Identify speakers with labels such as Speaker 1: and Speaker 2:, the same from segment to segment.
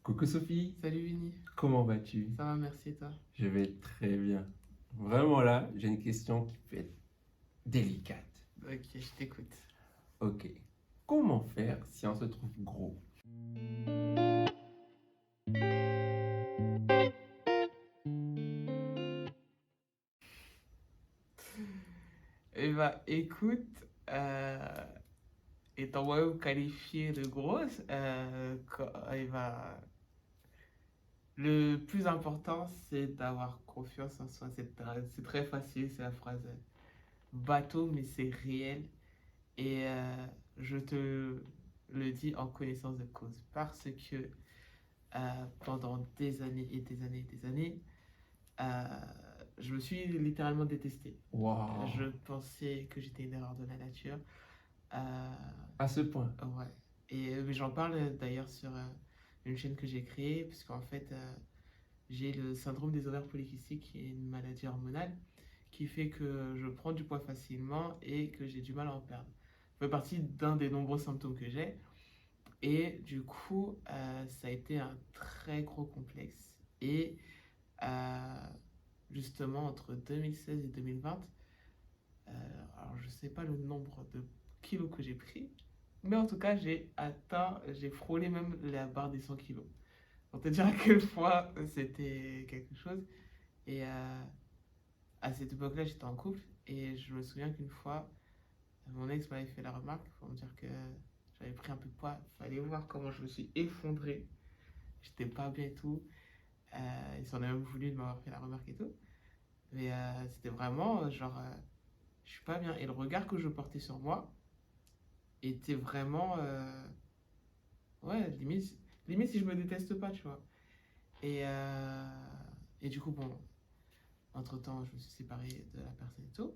Speaker 1: Coucou Sophie,
Speaker 2: Salut Vinny,
Speaker 1: comment vas-tu?
Speaker 2: ça va, merci et toi?
Speaker 1: Je vais très bien. Vraiment là, j'ai une question qui peut être délicate.
Speaker 2: Ok, je t'écoute.
Speaker 1: Ok. Comment faire si on se trouve gros?
Speaker 2: Eh bah écoute, étant moi-même qualifié de grosse, le plus important c'est d'avoir confiance en soi. C'est très facile, c'est la phrase bateau, mais c'est réel. Et je te le dis en connaissance de cause. Parce que pendant des années et des années et des années, euh, je me suis littéralement détesté. Je
Speaker 1: Waouh,
Speaker 2: pensais que j'étais une erreur de la nature. Euh,
Speaker 1: à ce point.
Speaker 2: ouais. Et mais j'en parle d'ailleurs sur une chaîne que j'ai créée, puisqu'en fait, j'ai le syndrome des ovaires polykystiques, qui est une maladie hormonale, qui fait que je prends du poids facilement et que j'ai du mal à en perdre. Ça fait partie d'un des nombreux symptômes que j'ai. Et du coup, ça a été un très gros complexe. Et euh, justement, entre 2016 et 2020, alors je sais pas le nombre de kilos que j'ai pris, mais en tout cas, j'ai frôlé même la barre des 100 kilos. Pour te dire à quel point c'était quelque chose. Et à cette époque-là, j'étais en couple et je me souviens qu'une fois, mon ex m'avait fait la remarque pour me dire que j'avais pris un peu de poids. Il fallait voir comment je me suis effondré. J'étais pas bien et tout. Il s'en a même voulu de m'avoir fait la remarque et tout. Mais c'était vraiment genre, je suis pas bien. Et le regard que je portais sur moi était vraiment, ouais, limite si je me déteste pas, tu vois. Et, euh, et du coup, bon, entre-temps, je me suis séparé de la personne et tout.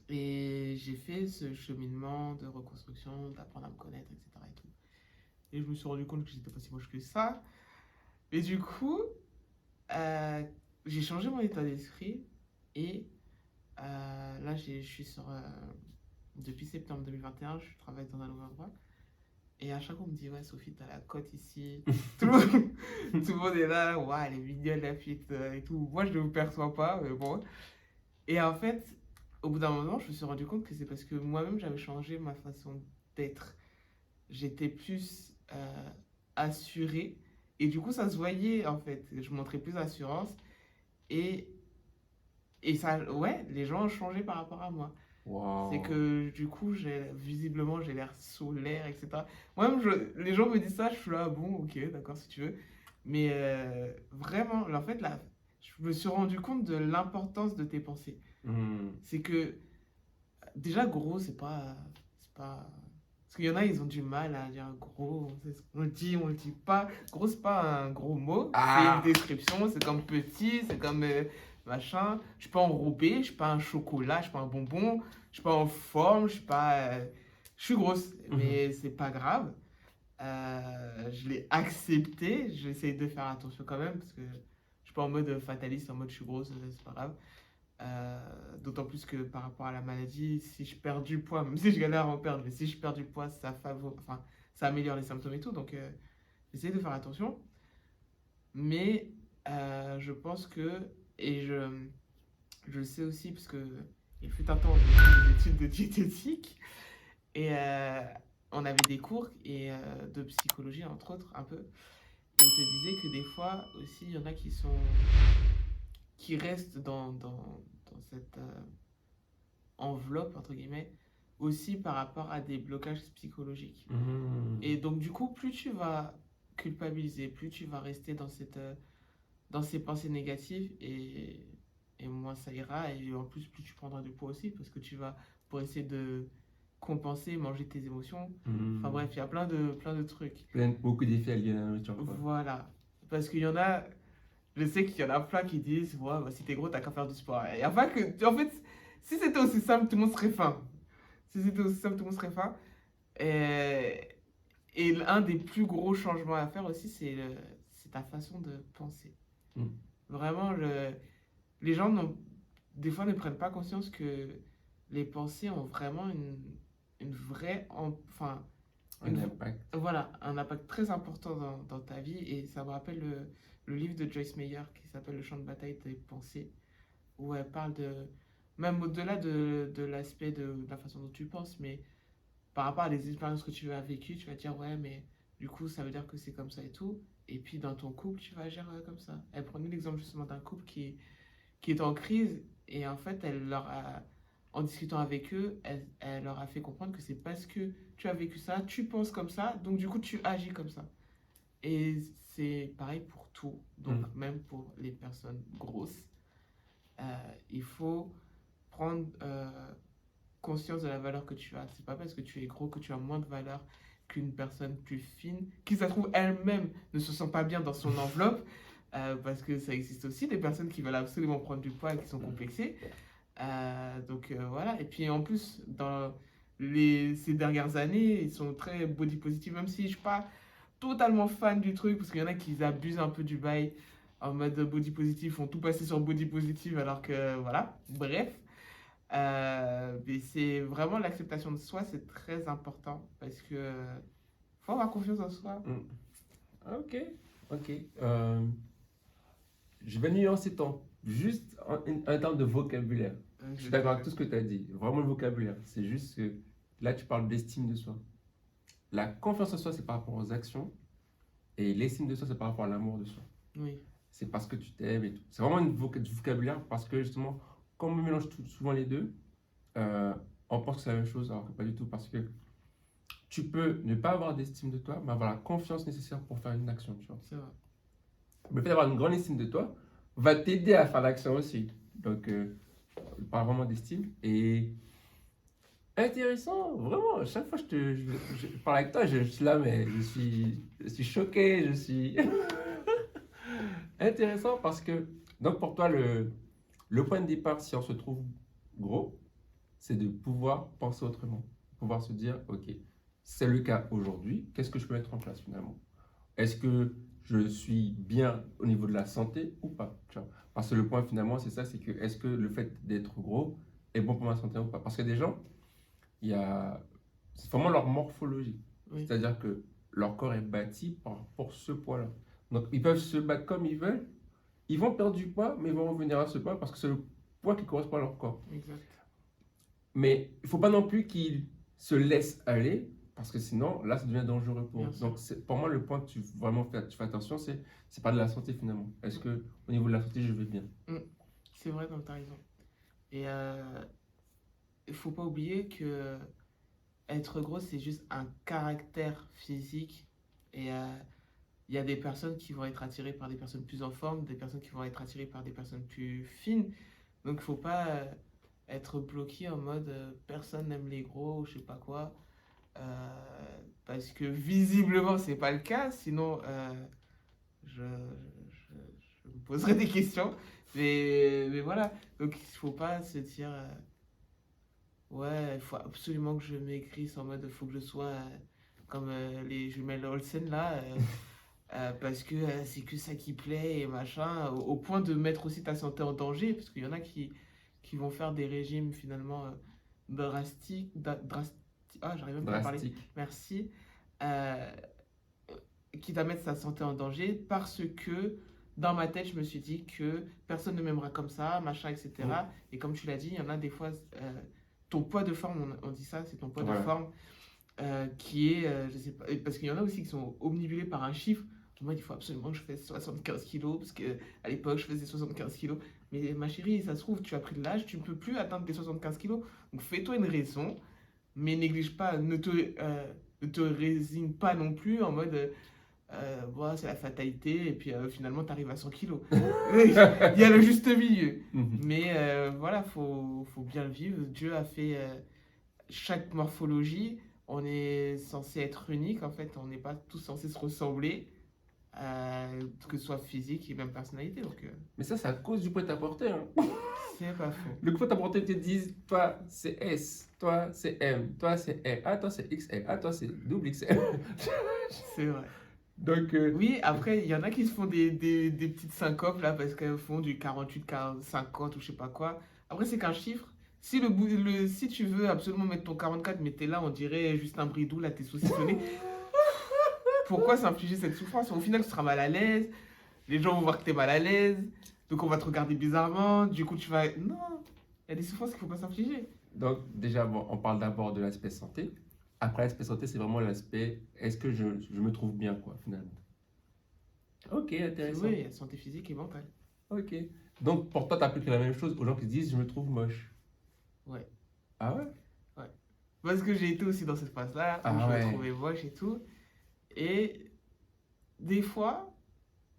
Speaker 2: Et j'ai fait ce cheminement de reconstruction, d'apprendre à me connaître, etc. Et tout. Et je me suis rendu compte que j'étais pas si moche que ça. Et du coup, euh, j'ai changé mon état d'esprit. Et là, je suis sur. Depuis septembre 2021, je travaille dans un nouvel endroit. Et à chaque fois, on me dit, ouais, Sophie, t'as la cote ici. Tout le monde, tout le monde est là, ouais, elle est mignonne, la fille et tout. Moi, je ne me perçois pas, mais bon. Et en fait, au bout d'un moment, je me suis rendu compte que c'est parce que moi-même, j'avais changé ma façon d'être. J'étais plus assurée. Et du coup, ça se voyait, en fait. Je montrais plus d'assurance. Et, et ça, ouais, les gens ont changé par rapport à moi. C'est
Speaker 1: Waouh.
Speaker 2: que du coup, visiblement, j'ai l'air solaire, etc. Moi-même, les gens me disent ça, je suis là, bon, ok, d'accord, si tu veux. Mais vraiment, en fait, là, je me suis rendu compte de l'importance de tes pensées.
Speaker 1: Hmm.
Speaker 2: C'est que, déjà, gros, c'est pas. Parce qu'il y en a, ils ont du mal à dire gros. On le dit pas. Gros, c'est pas un gros mot. C'est une
Speaker 1: Ah!
Speaker 2: description. C'est comme petit, c'est comme machin. Je suis pas enrobé, je suis pas un chocolat, je suis pas un bonbon. Je suis pas en forme, je suis pas. Je suis grosse,
Speaker 1: Mhm.
Speaker 2: mais c'est pas grave. Je l'ai accepté. J'essaie de faire attention quand même parce que je suis pas en mode fataliste, en mode je suis grosse, c'est pas grave. D'autant plus que par rapport à la maladie, si je perds du poids, même si je galère à en perdre, mais si je perds du poids, enfin, ça améliore les symptômes et tout. Donc, j'essaie de faire attention. Mais je pense que, et je le sais aussi, parce que il fut un temps où j'ai fait des études de diététique, et on avait des cours de psychologie, entre autres, un peu. Et il te disait que des fois aussi, il y en a qui restent dans cette enveloppe, entre guillemets, aussi par rapport à des blocages psychologiques.
Speaker 1: Hmm.
Speaker 2: Et donc, du coup, plus tu vas culpabiliser, plus tu vas rester dans ces pensées négatives, et moins ça ira. Et en plus, plus tu prendras du poids aussi, parce que tu vas, pour essayer de compenser, manger tes émotions. Enfin
Speaker 1: Hmm.
Speaker 2: bref, il y a plein de trucs.
Speaker 1: Beaucoup d'effets liés à la nourriture, quoi.
Speaker 2: Voilà. Parce qu'il y en a, je sais qu'il y en a plein qui disent, ouais, bah, si t'es gros, t'as qu'à faire du sport. Et enfin que, en fait, si c'était aussi simple, tout le monde serait faim. Si c'était aussi simple, tout le monde serait faim. Et, et un des plus gros changements à faire aussi, c'est ta façon de penser.
Speaker 1: Hmm.
Speaker 2: Vraiment, les gens, des fois, ne prennent pas conscience que les pensées ont vraiment une vraie... Enfin,
Speaker 1: Un impact.
Speaker 2: Voilà, un impact très important dans ta vie. Et ça me rappelle le livre de Joyce Meyer qui s'appelle Le champ de bataille des pensées, où elle parle même au-delà de l'aspect de la façon dont tu penses, mais par rapport à des expériences que tu as vécues, tu vas dire, ouais, mais du coup, ça veut dire que c'est comme ça et tout. Et puis dans ton couple, tu vas agir comme ça. Elle prenait l'exemple justement d'un couple qui est en crise, et en fait, en discutant avec eux, elle leur a fait comprendre que c'est parce que tu as vécu ça, tu penses comme ça, donc du coup, tu agis comme ça. Et c'est pareil pour tout, donc
Speaker 1: Mm.
Speaker 2: même pour les personnes grosses, il faut prendre conscience de la valeur que tu as. C'est pas parce que tu es gros que tu as moins de valeur qu'une personne plus fine, qui ça se trouve elle-même ne se sent pas bien dans son enveloppe, parce que ça existe aussi des personnes qui veulent absolument prendre du poids et qui sont complexées. Donc voilà, et puis en plus, ces dernières années, ils sont très body positive, même si je suis pas totalement fan du truc, parce qu'il y en a qui abusent un peu du bail en mode body positive, font tout passer sur body positive, alors que voilà, bref. Mais c'est vraiment l'acceptation de soi, c'est très important, parce que faut avoir confiance en soi.
Speaker 1: Ok, ok. Je vais nuancer juste un terme de vocabulaire. Je suis d'accord avec tout ce que tu as dit. Vraiment le vocabulaire. C'est juste que là, tu parles d'estime de soi. La confiance en soi, c'est par rapport aux actions. Et l'estime de soi, c'est par rapport à l'amour de soi.
Speaker 2: Oui,
Speaker 1: C'est parce que tu t'aimes et tout. C'est vraiment du vocabulaire parce que justement, quand on mélange souvent les deux, on pense que c'est la même chose, alors que pas du tout. Parce que tu peux ne pas avoir d'estime de toi, mais avoir la confiance nécessaire pour faire une action, tu vois.
Speaker 2: c'est vrai.
Speaker 1: Le fait d'avoir une grande estime de toi va t'aider à faire l'action aussi. Donc, on parle vraiment d'estime. Et intéressant, vraiment. Chaque fois que je parle avec toi, je suis là, mais je suis choqué, je suis intéressant parce que, donc pour toi, le point de départ, si on se trouve gros, c'est de pouvoir penser autrement. Pouvoir se dire, OK, c'est le cas aujourd'hui, qu'est-ce que je peux mettre en place finalement? Est-ce que je suis bien au niveau de la santé ou pas? Tu vois. Parce que le point finalement, c'est ça, c'est que est-ce que le fait d'être gros est bon pour ma santé ou pas? Parce que des gens, il y a... c'est vraiment leur morphologie.
Speaker 2: Oui,
Speaker 1: C'est-à-dire que leur corps est bâti pour ce poids-là. Donc ils peuvent se battre comme ils veulent, ils vont perdre du poids, mais ils vont revenir à ce poids parce que c'est le poids qui correspond à leur corps.
Speaker 2: exact.
Speaker 1: Mais il ne faut pas non plus qu'ils se laissent aller, parce que sinon, là, ça devient dangereux pour
Speaker 2: Bien
Speaker 1: eux.
Speaker 2: sûr.
Speaker 1: Donc, pour moi, le point que tu fais attention, c'est pas de la santé finalement. Est-ce que au niveau de la santé, je vais bien?
Speaker 2: C'est vrai, donc tu as raison. Et il faut pas oublier que être gros, c'est juste un caractère physique. Et il y a des personnes qui vont être attirées par des personnes plus en forme, des personnes qui vont être attirées par des personnes plus fines. Donc il faut pas être bloqué en mode personne n'aime les gros ou je sais pas quoi. Parce que visiblement, c'est pas le cas. Sinon, je, je me poserai des questions. Mais voilà. Donc il faut pas se dire. Ouais, il faut absolument que je maigrisse en mode il faut que je sois comme les jumelles Olsen là, parce que c'est que ça qui plaît et machin, au point de mettre aussi ta santé en danger, parce qu'il y en a qui vont faire des régimes finalement drastiques, ah, j'arrive même pas à parler,
Speaker 1: Drastique.
Speaker 2: merci, euh, quitte à mettre sa santé en danger parce que dans ma tête, je me suis dit que personne ne m'aimera comme ça, machin, etc. Et comme tu l'as dit, il y en a des fois, ton poids de forme, on dit ça, c'est ton poids de
Speaker 1: Voilà.
Speaker 2: forme qui est, je sais pas, parce qu'il y en a aussi qui sont omnibulés par un chiffre. Moi, il faut absolument que je fasse 75 kilos, parce qu'à l'époque, je faisais 75 kilos. Mais ma chérie, ça se trouve, tu as pris de l'âge, tu ne peux plus atteindre tes 75 kilos. Donc fais-toi une raison, mais néglige pas, ne te résigne pas non plus en mode voilà, c'est la fatalité, et puis finalement, tu arrives à 100 kilos. Il y a le juste milieu.
Speaker 1: Mhm.
Speaker 2: Mais voilà, faut bien le vivre. Dieu a fait chaque morphologie. On est censé être unique, en fait, on n'est pas tous censés se ressembler, que ce soit physique et même personnalité. Donc,
Speaker 1: Mais ça, c'est à cause du prêt-à-porter. Hein.
Speaker 2: c'est pas faux.
Speaker 1: Le prêt-à-porter te dit, toi, c'est S, toi, c'est M, toi, c'est L, ah, toi, c'est XL, ah, toi, c'est double XL.
Speaker 2: C'est vrai.
Speaker 1: Donc,
Speaker 2: Oui, après, il y en a qui se font des petites syncopes là parce qu'elles font du 48, 40, 50 ou je sais pas quoi. Après, c'est qu'un chiffre. Si tu veux absolument mettre ton 44, mais t'es là, on dirait juste un bridou, là, t'es saucissonné. Pourquoi s'infliger cette souffrance? Au final, tu seras mal à l'aise, les gens vont voir que t'es mal à l'aise, donc on va te regarder bizarrement, du coup, tu vas. Non, il y a des souffrances qu'il faut pas s'infliger.
Speaker 1: Donc, déjà, bon, on parle d'abord de l'aspect santé. Après, l'aspect santé, c'est vraiment l'aspect est-ce que je me trouve bien, quoi, finalement. Ok,
Speaker 2: Oui,
Speaker 1: intéressant.
Speaker 2: il y a santé physique et mentale.
Speaker 1: Ok. Donc, pour toi, tu appliques la même chose aux gens qui disent je me trouve moche.
Speaker 2: Ouais,
Speaker 1: Ah ouais?
Speaker 2: ouais. Parce que j'ai été aussi dans cette phase-là où
Speaker 1: Ah
Speaker 2: je me
Speaker 1: ouais.
Speaker 2: trouvais moche et tout. Et des fois,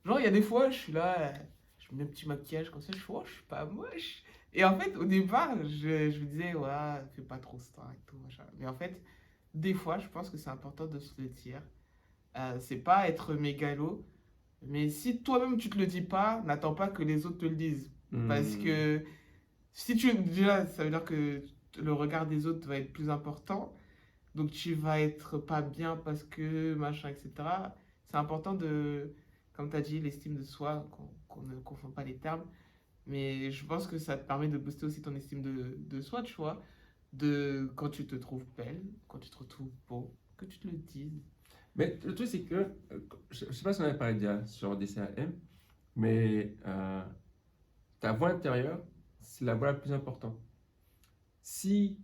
Speaker 2: genre, il y a des fois, je suis là, je mets un petit maquillage comme ça, je fais, oh, je suis pas moche. Et en fait, au départ, je me disais, ouais, fais pas trop ça et tout, machin. Mais en fait, des fois, je pense que c'est important de se le dire. C'est pas être mégalo, mais si toi-même tu te le dis pas, n'attends pas que les autres te le disent. Parce
Speaker 1: Hmm.
Speaker 2: que si tu. Déjà, ça veut dire que le regard des autres va être plus important. Donc tu vas être pas bien parce que machin, etc. C'est important de, comme tu as dit, l'estime de soi, qu'on ne confond pas les termes. Mais je pense que ça te permet de booster aussi ton estime de soi, tu vois. De quand tu te trouves belle, quand tu te retrouves beau, que tu te le dises.
Speaker 1: Mais le truc, c'est que, je sais pas si on avait parlé déjà sur DCAM, mais ta voix intérieure, c'est la voix la plus importante. Si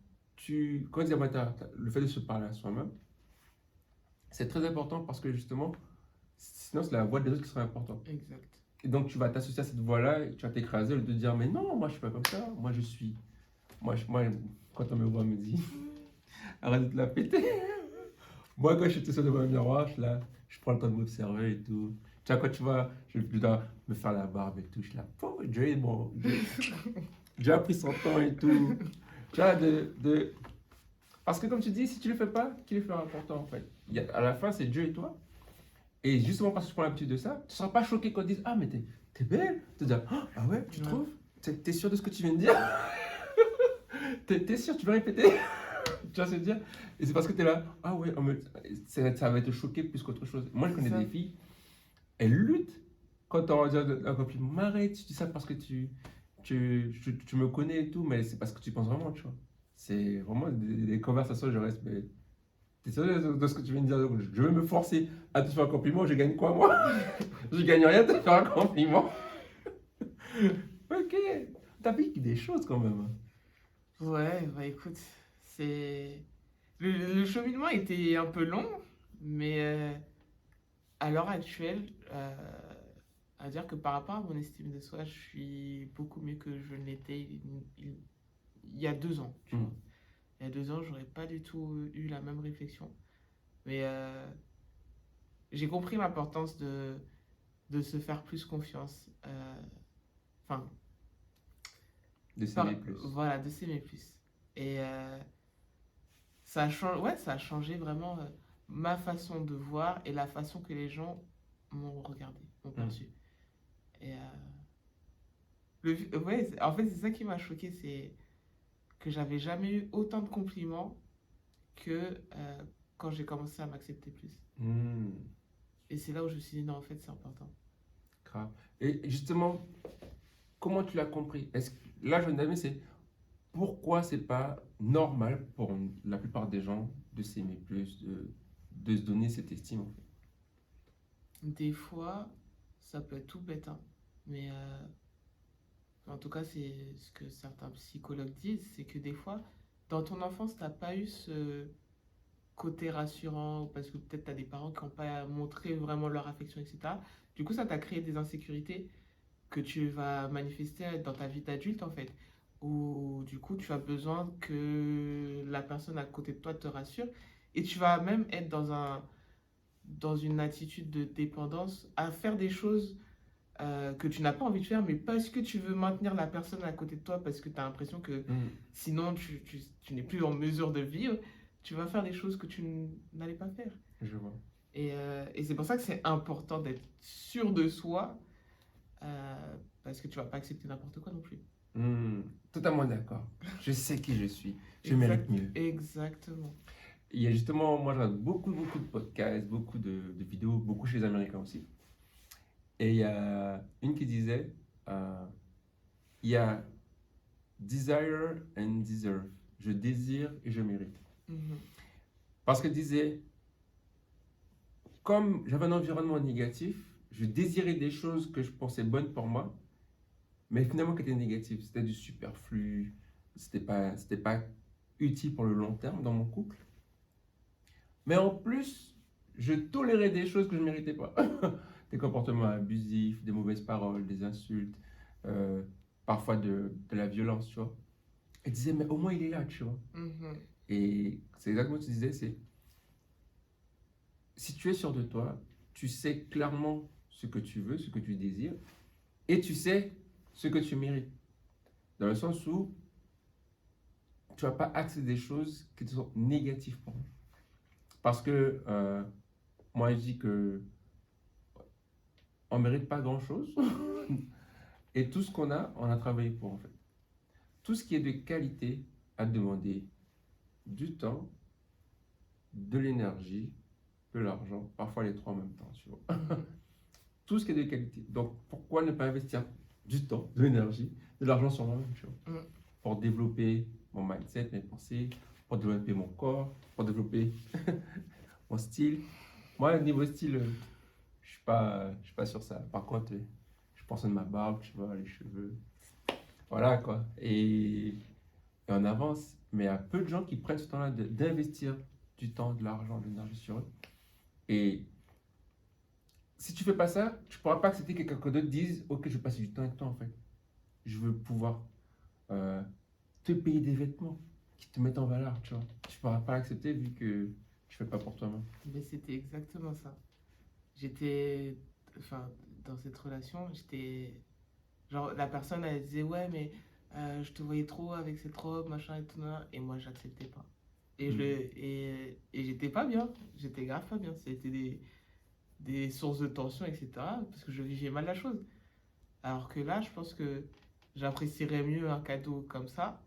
Speaker 1: quand on dit la voix intérieure, le fait de se parler à soi-même, c'est très important parce que justement, sinon c'est la voix des autres qui sera importante.
Speaker 2: Exact.
Speaker 1: Et donc tu vas t'associer à cette voix-là et tu vas t'écraser au lieu de dire mais non, moi je suis pas comme ça, moi je suis. Moi quand on me voit, on me dit arrête de te la péter. Moi quand je suis tout seul devant un miroir, là, je prends le temps de m'observer et tout. Tu vois, quand tu vois, je dois me faire la barbe et tout, je suis là, oh, Dieu a pris son temps et tout. Tu vois, parce que comme tu dis, si tu le fais pas, qui le fera pour toi en fait? À la fin, c'est Dieu et toi. Et justement parce que tu prends l'habitude de ça, tu ne seras pas choqué quand ils disent ah mais t'es belle. Tu te dis ah ouais, tu
Speaker 2: Ouais.
Speaker 1: trouves? T'es sûr de ce que tu viens de dire? T'es sûr, tu veux répéter? Tu vas se dire. Et c'est parce que tu es là, ah ouais, ça va te choquer plus qu'autre chose. Moi, je
Speaker 2: C'est
Speaker 1: connais
Speaker 2: ça.
Speaker 1: des filles, elles luttent quand on leur dit un compliment. M'arrête, tu dis ça parce que tu me connais et tout, mais c'est parce que tu penses vraiment, tu vois. C'est vraiment des conversations, je reste, mais t'es sérieux de ce que tu viens de dire? Je vais me forcer à te faire un compliment, je gagne quoi, moi? Je gagne rien à te faire un compliment. Ok, t'appliques des choses quand même.
Speaker 2: Ouais, bah écoute, c'est. Le cheminement était un peu long, mais à l'heure actuelle, à dire que par rapport à mon estime de soi, je suis beaucoup mieux que je ne l'étais il y a 2 ans, tu
Speaker 1: Hmm.
Speaker 2: vois. Il y a 2 ans, j'aurais pas du tout eu la même réflexion. Mais j'ai compris l'importance de se faire plus confiance. Enfin,
Speaker 1: De s'aimer plus.
Speaker 2: voilà, de s'aimer plus. Et ouais, ça a changé vraiment ma façon de voir et la façon que les gens m'ont regardé, m'ont
Speaker 1: Hmm.
Speaker 2: perçu. Et ouais, en fait, c'est ça qui m'a choqué, c'est que j'avais jamais eu autant de compliments que quand j'ai commencé à m'accepter plus.
Speaker 1: Hmm.
Speaker 2: Et c'est là où je me suis dit, non, en fait, c'est important.
Speaker 1: Grave. Et justement, comment tu l'as compris? Là, je me demande, c'est pourquoi c'est pas normal pour la plupart des gens de s'aimer plus, de se donner cette estime en fait.
Speaker 2: Des fois, ça peut être tout bête, hein, mais en tout cas, c'est ce que certains psychologues disent, c'est que des fois, dans ton enfance, t'as pas eu ce côté rassurant, parce que peut-être tu as des parents qui n'ont pas montré vraiment leur affection, etc. Du coup, ça t'a créé des insécurités que tu vas manifester dans ta vie d'adulte, en fait. Où du coup, tu as besoin que la personne à côté de toi te rassure. Et tu vas même être dans une attitude de dépendance à faire des choses que tu n'as pas envie de faire, mais parce que tu veux maintenir la personne à côté de toi, parce que tu as l'impression que
Speaker 1: Hmm.
Speaker 2: sinon tu n'es plus en mesure de vivre, tu vas faire des choses que tu n'allais pas faire.
Speaker 1: Je vois.
Speaker 2: Et c'est pour ça que c'est important d'être sûr de soi, parce que tu vas pas accepter n'importe quoi non plus.
Speaker 1: Hmm. Totalement d'accord. Je sais qui je suis. Je mérite
Speaker 2: Exact,
Speaker 1: mieux.
Speaker 2: exactement.
Speaker 1: Il y a justement, moi, je regarde beaucoup de podcasts, beaucoup de vidéos, beaucoup chez les Américains aussi. Et il y a une qui disait, il y a Desire and deserve. Je désire et je mérite.
Speaker 2: Mhm.
Speaker 1: Parce qu'elle disait, comme j'avais un environnement négatif, je désirais des choses que je pensais bonnes pour moi, mais finalement qui étaient négatives. C'était du superflu, c'était pas utile pour le long terme dans mon couple. Mais en plus, je tolérais des choses que je ne méritais pas. Des comportements abusifs, des mauvaises paroles, des insultes, euh, parfois de la violence, tu vois. Elle disait, mais au moins il est là, tu vois.
Speaker 2: Mhm.
Speaker 1: Et c'est exactement ce que tu disais, c'est si tu es sûr de toi, tu sais clairement ce que tu veux, ce que tu désires, et tu sais ce que tu mérites. Dans le sens où tu ne vas pas accéder des choses qui te sont négatives pour moi. Parce que moi, je dis que on ne mérite pas grand-chose. Et tout ce qu'on a, on a travaillé pour, en fait. Tout ce qui est de qualité a demandé du temps, de l'énergie, de l'argent, parfois les trois en même temps, tu vois.
Speaker 2: Mhm.
Speaker 1: Tout ce qui est de qualité. Donc, pourquoi ne pas investir du temps, de l'énergie, de l'argent sur moi-même, tu vois,
Speaker 2: Mhm.
Speaker 1: pour développer mon mindset, mes pensées, pour développer mon corps, pour développer mon style. Moi, niveau style, je suis pas sur ça. Par contre, je pense à ma barbe, tu vois, les cheveux. Voilà, quoi. Et on avance. Mais il y a peu de gens qui prennent ce temps-là d'investir du temps, de l'argent, de l'énergie sur eux. Et si tu fais pas ça, tu pourras pas accepter que quelqu'un d'autre dise, ok, je vais passer du temps avec toi, en fait. Je veux pouvoir euh, te payer des vêtements qui te mettent en valeur, tu vois. Tu pourras pas l'accepter vu que tu fais pas pour toi-même.
Speaker 2: Mais c'était exactement ça. J'étais, enfin, dans cette relation, j'étais, genre, la personne, elle disait, ouais, mais je te voyais trop avec cette robe, machin et tout, nan. Et moi, j'acceptais pas.
Speaker 1: Mm.
Speaker 2: Et j'étais pas bien, j'étais grave pas bien. C'était des sources de tension, etc. Parce que je vivais mal la chose. Alors que là, je pense que j'apprécierais mieux un cadeau comme ça,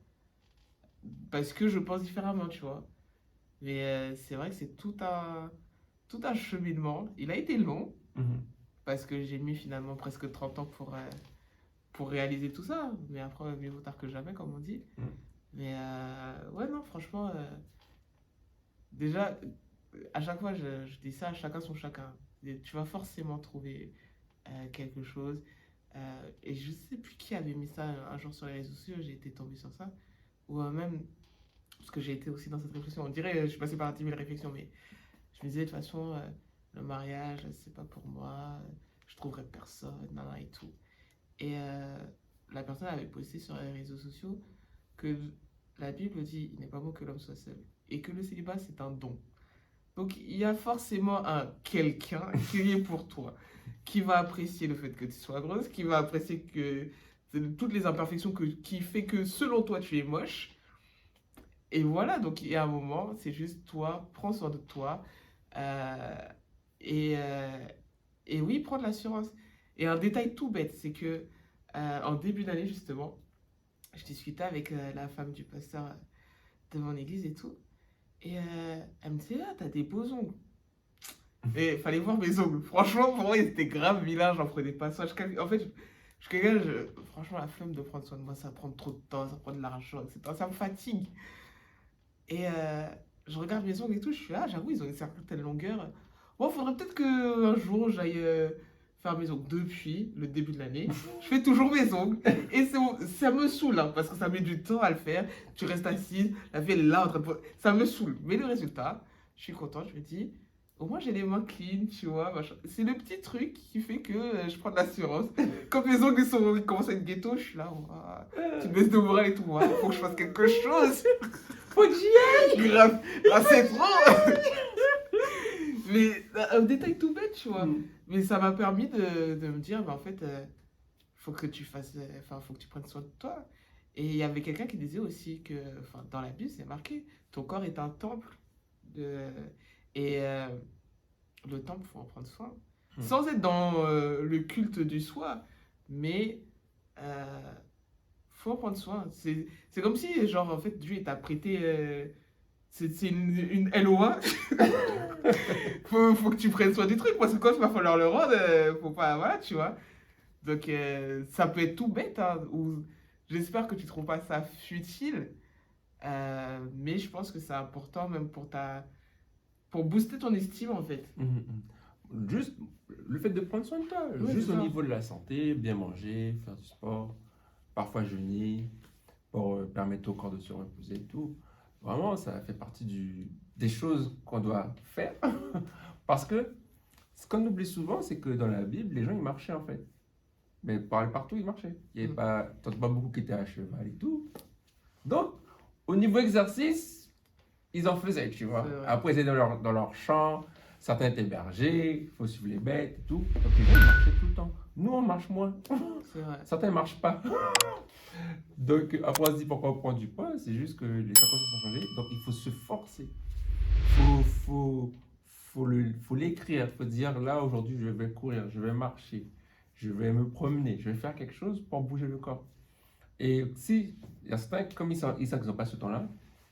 Speaker 2: parce que je pense différemment, tu vois. Mais c'est vrai que c'est tout un cheminement. Il a été long,
Speaker 1: Mhm.
Speaker 2: parce que j'ai mis finalement presque 30 ans pour réaliser tout ça. Mais après, mieux vaut tard que jamais, comme on dit.
Speaker 1: Mm.
Speaker 2: Mais ouais, non, franchement, déjà, à chaque fois, je dis ça, chacun son chacun. Et tu vas forcément trouver quelque chose. Et je sais plus qui avait mis ça un jour sur les réseaux sociaux, j'ai été tombée sur ça. Ou même, parce que j'ai été aussi dans cette réflexion, on dirait, je suis passé par 10 000 réflexions, mais je me disais de toute façon, le mariage, c'est pas pour moi, je trouverai personne, nan, et tout. Et la personne avait posté sur les réseaux sociaux que la Bible dit il n'est pas bon que l'homme soit seul et que le célibat c'est un don. Donc il y a forcément un quelqu'un qui est pour toi, qui va apprécier le fait que tu sois grosse, qui va apprécier que toutes les imperfections qui fait que selon toi tu es moche. Et voilà, donc il y a un moment, c'est juste toi, prends soin de toi. euh, et, euh, et oui, prends de l'assurance. Et un détail tout bête, c'est que en début d'année justement, je discutais avec la femme du pasteur de mon église et tout. Et elle me disait, ah, t'as des beaux ongles. Et fallait voir mes ongles. Franchement, pour moi, ils étaient grave vilains, j'en prenais pas soin. En fait, je suis quelqu'un, franchement, la flemme de prendre soin de moi, ça prend trop de temps, ça prend de l'argent, etc. Ça me fatigue. Et je regarde mes ongles et tout, je suis là, j'avoue, ils ont une certaine longueur. Bon, faudrait peut-être qu'un jour, j'aille faire mes ongles. Depuis le début de l'année, je fais toujours mes ongles. Et ça me saoule, hein, parce que ça met du temps à le faire. Tu restes assise, la vie elle est là en train de... Ça me saoule. Mais le résultat, je suis content, je me dis, au moins j'ai les mains clean, tu vois. Machin. C'est le petit truc qui fait que je prends de l'assurance. Quand mes ongles ils commencent à être ghetto, je suis là, ouah, tu baisses de morale et tout. Il faut que je fasse quelque chose.
Speaker 1: Faut que j'y aille.
Speaker 2: Grave, là c'est trop. Mais un détail tout bête, tu vois.
Speaker 1: Mm.
Speaker 2: Mais ça m'a permis de me dire, bah, en fait, faut que tu fasses, enfin, faut que tu prennes soin de toi. Et il y avait quelqu'un qui disait aussi que, enfin, dans la Bible, c'est marqué, ton corps est un temple. De... Et le temple, faut en prendre soin.
Speaker 1: Mm.
Speaker 2: Sans être dans le culte du soi, mais faut en prendre soin. C'est comme si, genre, en fait, Dieu il t'a prêté. C'est une LOA. Faut que tu prennes soin du truc, parce que quand il va falloir le rendre, faut pas. Voilà, tu vois. Donc, ça peut être tout bête, hein, ou j'espère que tu trouves pas ça futile, mais je pense que c'est important même pour booster ton estime en fait.
Speaker 1: Juste le fait de prendre soin de toi,
Speaker 2: Oui,
Speaker 1: juste
Speaker 2: c'est
Speaker 1: au
Speaker 2: ça.
Speaker 1: niveau de la santé, bien manger, faire du sport, parfois jeûner pour permettre au corps de se reposer et tout. Vraiment, ça fait partie des choses qu'on doit faire. Parce que ce qu'on oublie souvent, c'est que dans la Bible, les gens, ils marchaient en fait. Mais partout, ils marchaient. Il n'y avait
Speaker 2: Mm.
Speaker 1: pas, t'as pas beaucoup qui étaient à cheval et tout. Donc, au niveau exercice, ils en faisaient, tu vois.
Speaker 2: C'est vrai.
Speaker 1: Après, ils étaient dans leur champ. Certains étaient bergers, il faut suivre les bêtes et tout. Donc, les gens, ils marchaient tout le temps. Nous, on marche moins.
Speaker 2: C'est vrai.
Speaker 1: Certains ne marchent pas. Donc, après, on se dit pourquoi on prend du poids. C'est juste que les circonstances ont changé. Donc, il faut se forcer. Faut l'écrire. Il faut dire là, aujourd'hui, je vais courir, je vais marcher, je vais me promener, je vais faire quelque chose pour bouger le corps. Et si, il y a certains, comme ils savent qu'ils n'ont pas ce temps-là,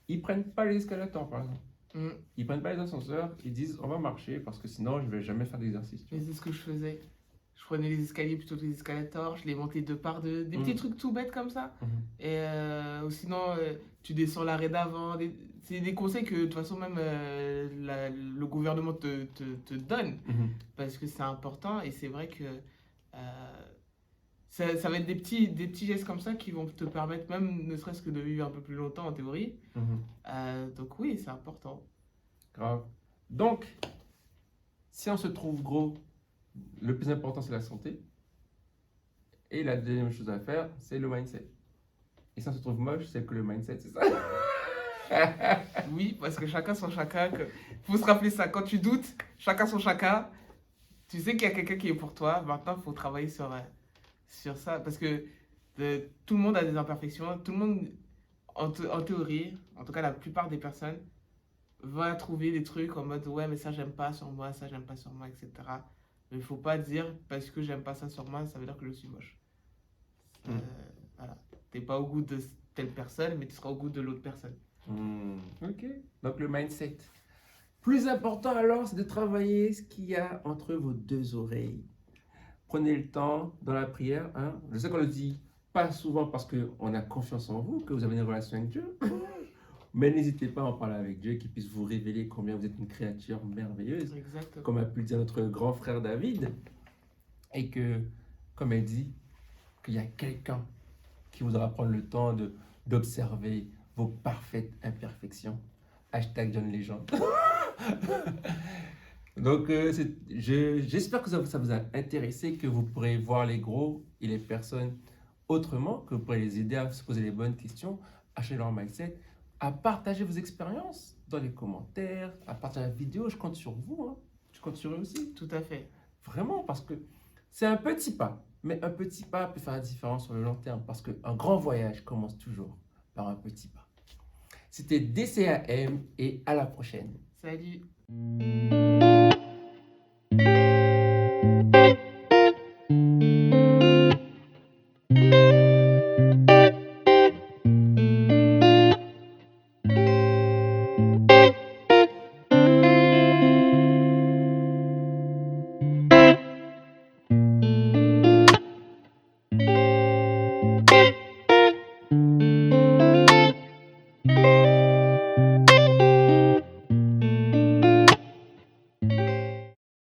Speaker 1: ils ne prennent pas les escalators, par exemple.
Speaker 2: Mm.
Speaker 1: Ils prennent pas les ascenseurs, ils disent on va marcher parce que sinon je vais jamais faire d'exercice. Tu
Speaker 2: Mais
Speaker 1: vois.
Speaker 2: c'est ce que je faisais. Je prenais les escaliers plutôt que les escalators, je les montais deux par deux, des petits
Speaker 1: Mhm.
Speaker 2: trucs tout bêtes comme ça.
Speaker 1: Mhm.
Speaker 2: Et ou sinon, tu descends l'arrêt d'avant. C'est des conseils que de toute façon même le gouvernement te donne
Speaker 1: Mhm.
Speaker 2: parce que c'est important et c'est vrai que ça va être des petits gestes comme ça qui vont te permettre même ne serait-ce que de vivre un peu plus longtemps en théorie.
Speaker 1: Mhm.
Speaker 2: Donc oui, c'est important.
Speaker 1: Grave. Donc, si on se trouve gros, le plus important c'est la santé. Et la deuxième chose à faire, c'est le mindset. Et si on se trouve moche, c'est que le mindset, c'est ça.
Speaker 2: Oui, parce que chacun son chacun. Faut se rappeler ça. Quand tu doutes, chacun son chacun. Tu sais qu'il y a quelqu'un qui est pour toi. Maintenant, il faut travailler sur ça. Parce que tout le monde a des imperfections. Tout le monde, en théorie, en tout cas la plupart des personnes, va trouver des trucs en mode ouais, mais ça, j'aime pas sur moi, ça, j'aime pas sur moi, etc. Mais il faut pas dire parce que j'aime pas ça sur moi, ça veut dire que je suis moche. Euh,
Speaker 1: Mm.
Speaker 2: voilà. T'es pas au goût de telle personne, mais tu seras au goût de l'autre personne.
Speaker 1: Ok. Donc le mindset. Plus important alors, c'est de travailler ce qu'il y a entre vos deux oreilles. Prenez le temps dans la prière. Hein. Je sais qu'on le dit pas souvent parce qu'on a confiance en vous, que vous avez une relation avec Dieu. Mais n'hésitez pas à en parler avec Dieu, qu'il puisse vous révéler combien vous êtes une créature merveilleuse,
Speaker 2: Exactement.
Speaker 1: comme a pu le dire notre grand frère David. Et que, comme elle dit, qu'il y a quelqu'un qui voudra prendre le temps d'observer vos parfaites imperfections. Hashtag John Legend. Donc, j'espère que ça vous a intéressé, que vous pourrez voir les gros et les personnes autrement, que vous pourrez les aider à se poser les bonnes questions, à changer leur mindset, à partager vos expériences dans les commentaires, à partager la vidéo. Je compte sur vous. Hein. Je compte sur eux aussi.
Speaker 2: Tout à fait.
Speaker 1: Vraiment, parce que c'est un petit pas. Mais un petit pas peut faire la différence sur le long terme. Parce qu'un grand voyage commence toujours par un petit pas. C'était DCAM et à la prochaine.
Speaker 2: Salut.